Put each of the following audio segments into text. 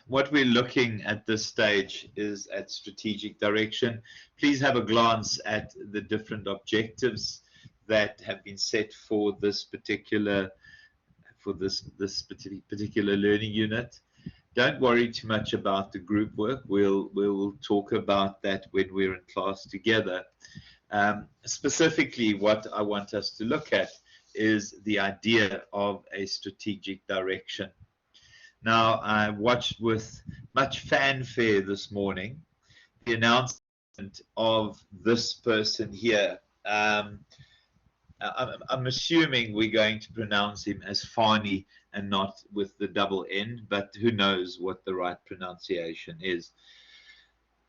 what we're looking at this stage is at strategic direction. Please have a glance at the different objectives that have been set for this particular learning unit. Don't worry too much about the group work. We'll talk about that when we're in class together. Specifically, what I want us to look at is the idea of a strategic direction. Now, I watched with much fanfare this morning the announcement of this person here. I'm assuming we're going to pronounce him as Fani and not with the double N, but who knows what the right pronunciation is.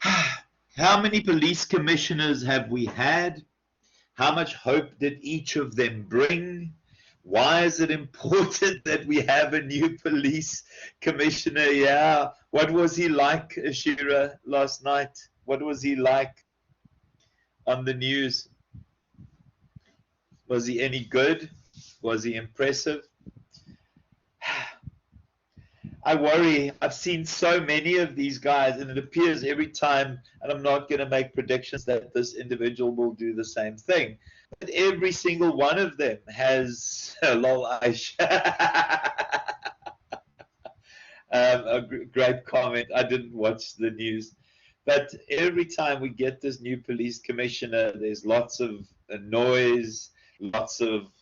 How many police commissioners have we had? How much hope did each of them bring? Why is it important that we have a new police commissioner? Yeah, what was he like, Ashira, last night? What was he like on the news? Was he any good? Was he impressive? I worry. I've seen so many of these guys, and it appears every time, and I'm not going to make predictions that this individual will do the same thing, but every single one of them has lol Aish. A great comment. I didn't watch the news, but every time we get this new police commissioner, there's lots of noise, lots of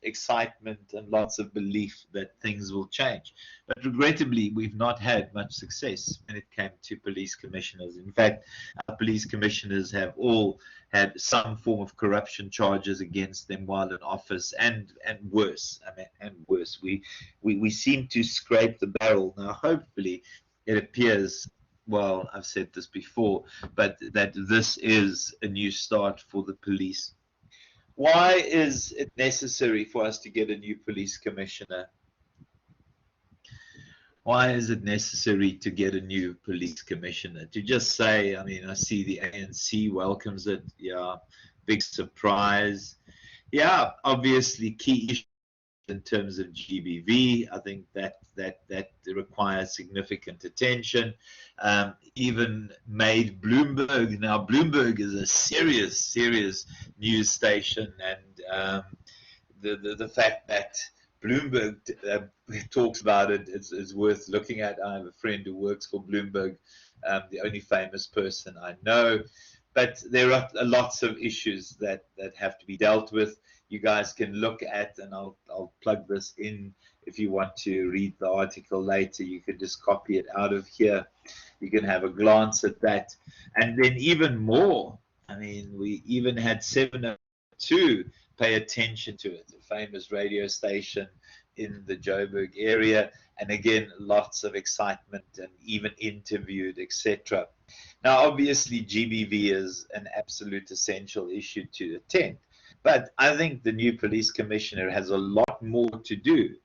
excitement, and lots of belief that things will change. But regrettably, we've not had much success when it came to police commissioners. In fact, our police commissioners have all had some form of corruption charges against them while in office, and worse. I mean, and worse. We seem to scrape the barrel. Now, hopefully, it appears, well, I've said this before, but that this is a new start for the police. Why is it necessary for us to get a new police commissioner? Why is it necessary to get a new police commissioner? To just say, I mean, I see the ANC welcomes it. Yeah, big surprise. Yeah, obviously key issues in terms of GBV. I think that requires significant attention. Even made Bloomberg. Now, Bloomberg is a serious news station, and the fact that Bloomberg talks about it is worth looking at. I have a friend who works for Bloomberg, the only famous person I know. But there are lots of issues that have to be dealt with. You guys can look at, and I'll plug this in if you want to read the article later. You can just copy it out of here. You can have a glance at that. And then even more, I mean, we even had 702 pay attention to it, a famous radio station in the Joburg area. And again, lots of excitement and even interviewed, etc. Now, obviously, GBV is an absolute essential issue to attend. But I think the new police commissioner has a lot more to do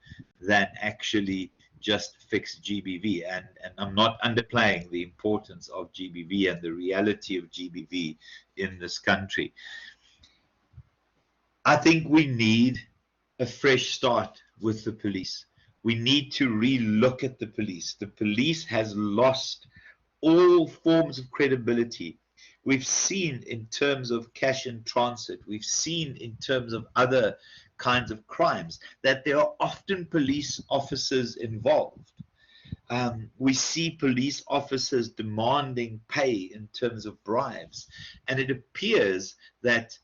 than actually just fix GBV. And I'm not underplaying the importance of GBV and the reality of GBV in this country. I think we need a fresh start with the police. We need to re-look at the police. The police has lost all forms of credibility. We've seen in terms of cash in transit, we've seen in terms of other kinds of crimes that there are often police officers involved. We see police officers demanding pay in terms of bribes, and it appears that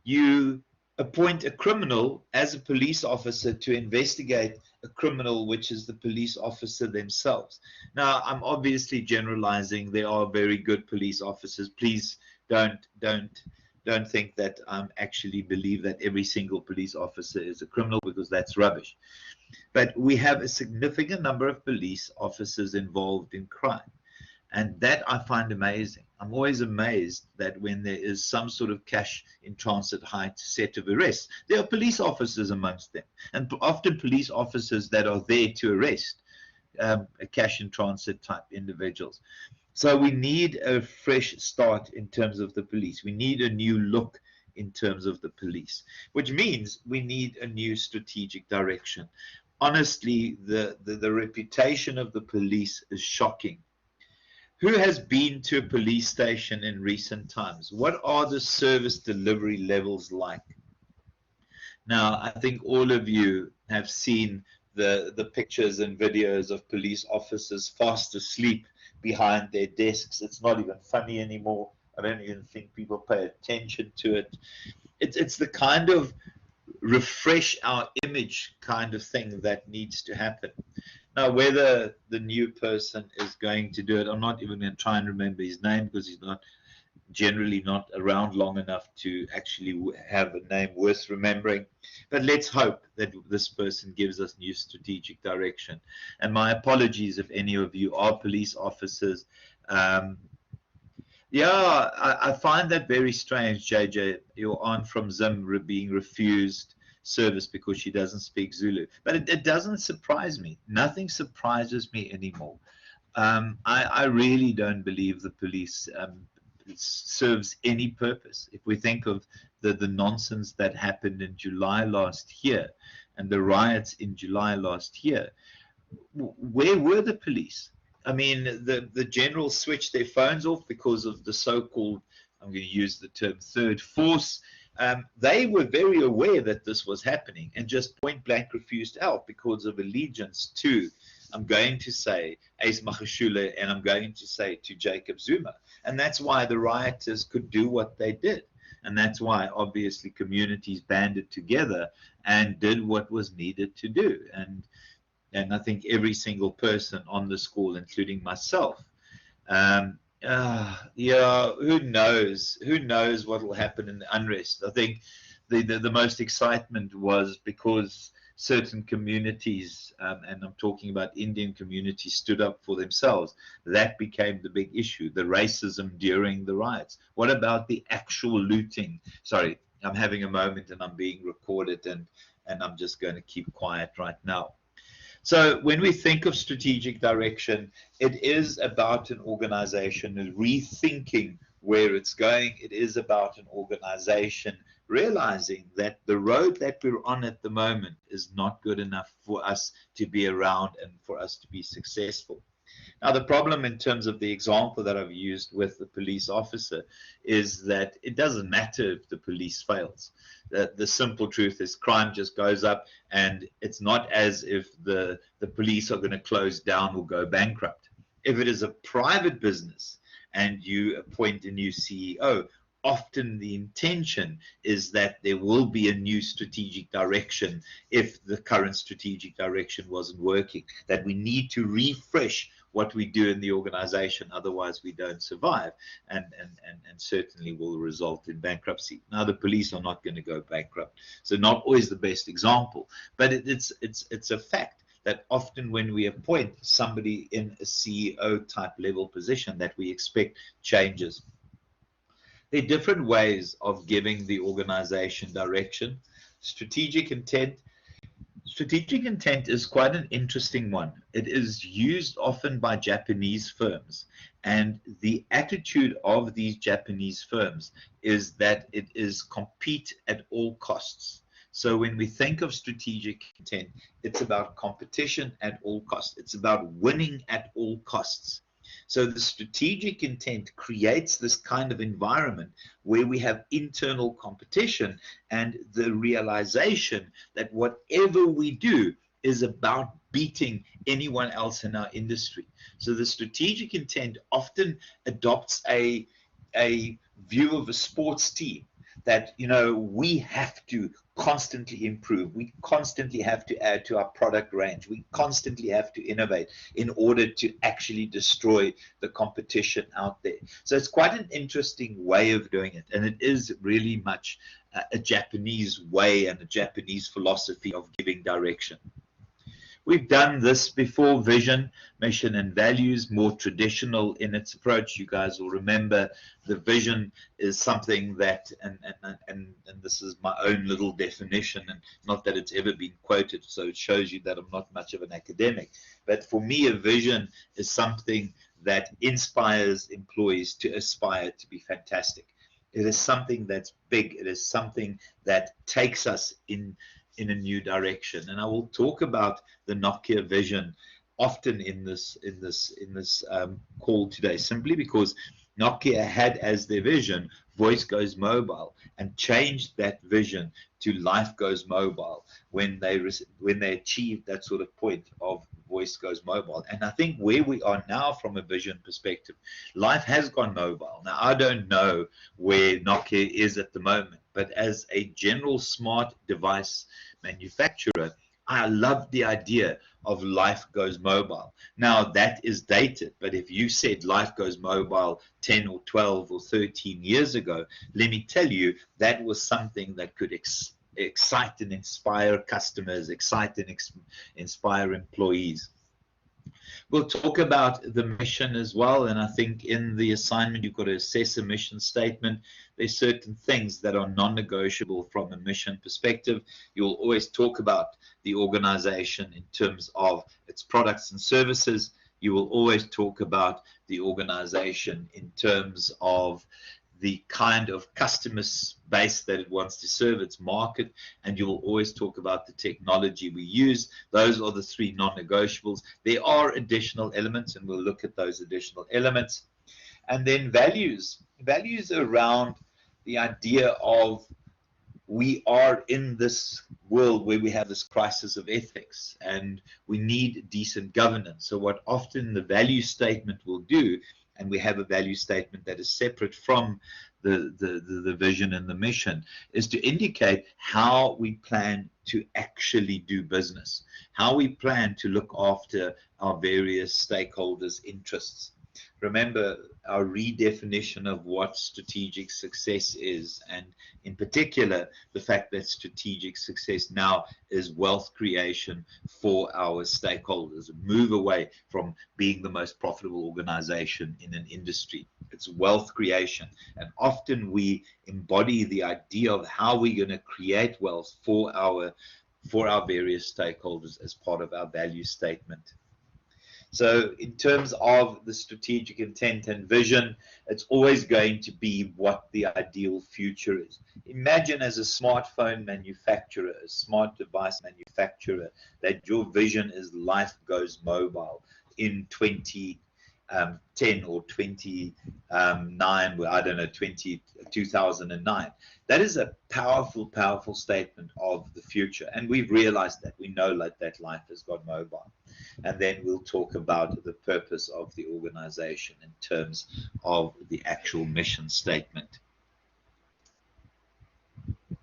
you appoint a criminal as a police officer to investigate a criminal, which is the police officer themselves. Now, I'm obviously generalizing. There are very good police officers. Please don't think that I actually believe that every single police officer is a criminal, because that's rubbish. But we have a significant number of police officers involved in crime. And that I find amazing. I'm always amazed that when there is some sort of cash in transit height set of arrests, there are police officers amongst them, and often police officers that are there to arrest cash in transit type individuals. So we need a fresh start in terms of the police. We need a new look in terms of the police, which means we need a new strategic direction. honestly, the reputation of the police is shocking. Who has been to a police station in recent times? What are the service delivery levels like? Now, I think all of you have seen the pictures and videos of police officers fast asleep behind their desks. It's not even funny anymore. I don't even think people pay attention to it. It's the kind of refresh our image kind of thing that needs to happen. Now, whether the new person is going to do it, I'm not even going to try and remember his name because he's not generally not around long enough to actually have a name worth remembering. But let's hope that this person gives us new strategic direction. And my apologies if any of you are police officers. Yeah, I find that very strange, JJ, your aunt from Zim being refused service because she doesn't speak Zulu. But it doesn't surprise me. Nothing surprises me anymore. I really don't believe the police serves any purpose. If we think of the nonsense that happened in July last year and the riots in July last year, where were the police? I mean, the generals switched their phones off because of the so-called, I'm going to use the term, third force. They were very aware that this was happening and just point blank refused help because of allegiance to, I'm going to say, Ace Magashule, and I'm going to say to Jacob Zuma. And that's why the rioters could do what they did. And that's why, obviously, communities banded together and did what was needed to do. And I think every single person on this call, including myself, yeah, who knows? Who knows what will happen in the unrest? I think the most excitement was because certain communities, and I'm talking about Indian communities, stood up for themselves. That became the big issue, the racism during the riots. What about the actual looting? Sorry, I'm having a moment and I'm being recorded, and I'm just going to keep quiet right now. So when we think of strategic direction, it is about an organization rethinking where it's going. It is about an organization realizing that the road that we're on at the moment is not good enough for us to be around and for us to be successful. Now, the problem in terms of the example that I've used with the police officer is that it doesn't matter if the police fails. The simple truth is crime just goes up, and it's not as if the police are going to close down or go bankrupt. If it is a private business and you appoint a new CEO, often the intention is that there will be a new strategic direction if the current strategic direction wasn't working, that we need to refresh what we do in the organization, otherwise we don't survive, and certainly will result in bankruptcy. Now, the police are not going to go bankrupt, so not always the best example, but it's a fact that often when we appoint somebody in a CEO type level position, that we expect changes. There are different ways of giving the organization direction. Strategic intent. Strategic intent is quite an interesting one. It is used often by Japanese firms, and the attitude of these Japanese firms is that it is compete at all costs. So when we think of strategic intent, it's about competition at all costs. It's about winning at all costs. So the strategic intent creates this kind of environment where we have internal competition and the realization that whatever we do is about beating anyone else in our industry. So the strategic intent often adopts a view of a sports team that, you know, we have to constantly improve. We constantly have to add to our product range. We constantly have to innovate in order to actually destroy the competition out there. So it's quite an interesting way of doing it. And it is really much a Japanese way and a Japanese philosophy of giving direction. We've done this before, vision, mission, and values, more traditional in its approach. You guys will remember the vision is something that, and this is my own little definition, and not that it's ever been quoted, so it shows you that I'm not much of an academic. But for me, a vision is something that inspires employees to aspire to be fantastic. It is something that's big. It is something that takes us in in a new direction. And I will talk about the Nokia vision often in this call today, simply because Nokia had as their vision voice goes mobile, and changed that vision to life goes mobile when they achieved that sort of point of voice goes mobile. And I think where we are now from a vision perspective, life has gone mobile. Now, I don't know where Nokia is at the moment, but as a general smart device manufacturer, I love the idea of life goes mobile. Now, that is dated, but if you said life goes mobile 10 or 12 or 13 years ago, let me tell you, that was something that could excite and inspire customers, excite and inspire employees. We'll talk about the mission as well, and I think in the assignment you've got to assess a mission statement. There's certain things that are non-negotiable from a mission perspective. You'll always talk about the organization in terms of its products and services. You will always talk about the organization in terms of the kind of customer base that it wants to serve, its market, and you will always talk about the technology we use. Those are the three non-negotiables. There are additional elements, and we'll look at those additional elements. And then values around the idea of we are in this world where we have this crisis of ethics, and we need decent governance. So what often the value statement will do, and we have a value statement that is separate from the vision and the mission, is to indicate how we plan to actually do business, how we plan to look after our various stakeholders' interests. Remember our redefinition of what strategic success is, and in particular the fact that strategic success now is wealth creation for our stakeholders. Move away from being the most profitable organization in an industry. It's wealth creation, and often we embody the idea of how we're going to create wealth for our various stakeholders as part of our value statement. So in terms of the strategic intent and vision, it's always going to be what the ideal future is. Imagine as a smartphone manufacturer, a smart device manufacturer, that your vision is life goes mobile in 2010 or 2009, well, I don't know, 2009. That is a powerful, powerful statement of the future. And we've realized that. We know that life has gone mobile. And then we'll talk about the purpose of the organization in terms of the actual mission statement.